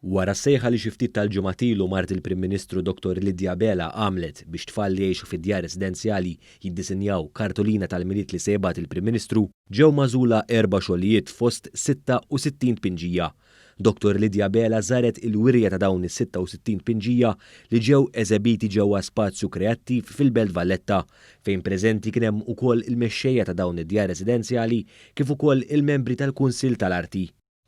Wara s-sejħa li xi ftit tal-ġimgħatilu mart il-Prim Ministru Dr. Lidja Bela għamlet biex tfal li jgħixu fid-djar residenzjali jiddisinjaw kartolina tal-miliet li sejbat il-Prim Ministru, ġew magħżula 4 xogħlijiet fost 66 pinġija. Dr. Lidja Bela żaret il-wirja ta' dawn is-66 pinġija li ġew eżebiti ġewwa spazju kreattiv fil-Belt Valletta, fejn preżenti kien hemm ukoll il-mexxejja ta' dawn id-djar residenzjali kif ukoll il-membri tal-Kunsill tal-Arti.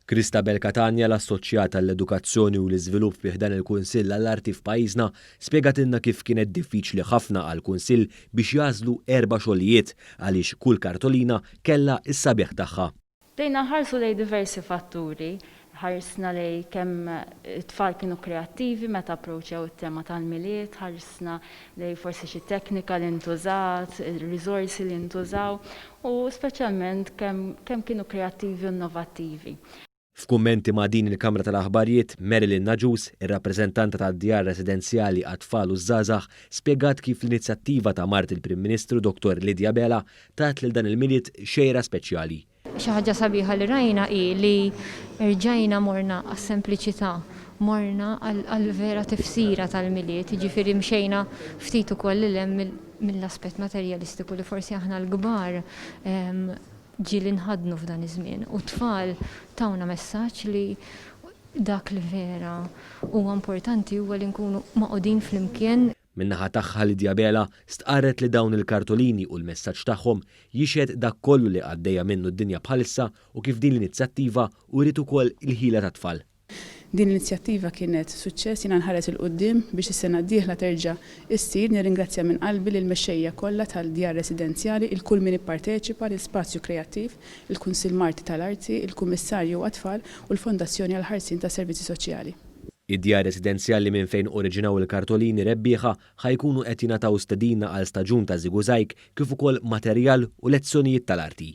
Kristabel Catania, l-assoċjata l-edukazzjoni u l-iżvilupp fih dan il-Kunsill għall-Arti f'pajjiżna, spjegatilna kif kienet diffiċli ħafna għall-Kunsill biex jażlu 4 xogħlijiet għaliex kull kartolina kellha s-sabiħ tagħha. Bdejna ħarsu lejn diversi fatturi, ħarsna lejn kemm it-tfal kienu kreattivi meta approċċew it-tema tal-miliet, ħarsna lejn forsi xi teknika li ntużat, ir-riżorsi li ntużaw u speċjalment kemm kienu kreattivi u innovattivi. F'kummenti ma' din il-Kamra tal-Aħbarijiet, Marilyn Naġus, ir-rappreżentanta tad-djar residenzjali għat-tfal u żgħażagħ, spjegat kif l-inizjattiva ta' mart il-Prim Ministru Dr. Lidja Bela tat lil dan il-miliet xejra speċjali. Xi ħaġa sabiħa li rajna hi li rġajna morna għas-sempliċità, morna għal-vera tifsira tal-miliet, jiġifieri mxejna ftit ukoll hemm mill-aspett materjalistiku li forsi aħna l-kbar ġieli nħadnu f'dan iż-żmien u tfal tawna messaġġ li dak li vera huwa importanti huwa li nkunu maqogħdin flimkien. Min-naħa tagħha Lidja Bela stqarret li dawn il-kartolini u l-messaġġ tagħhom jixhed dak kollu li għaddejja minnu d-dinja bħalissa u kif din l-inizjattiva urid ukoll il-ħila tat-tfal. Din l-inizjattiva kienet suċċess, jiena nħares il-qudiem biex is-sena d-dieħla terġa' issir. Nirringrazzja minn qalbi lil mexxejja kollha tal-djar residenzjali, il-kull min ipparteċipa l-Spazju Kreattiv, il-Kunsill Marti tal-Arti, il-Kummissarju għat-Tfal u l-Fondazzjoni għall-Ħarsien tas-Servizzi Soċjali. Id-djar residenzjali minn fejn oriġinaw il-kartolini rebbieħa ħajkunu qed jingħataw stedina għal staġun ta' żigżajg kif ukoll materjal u lezzjonijiet tal-arti.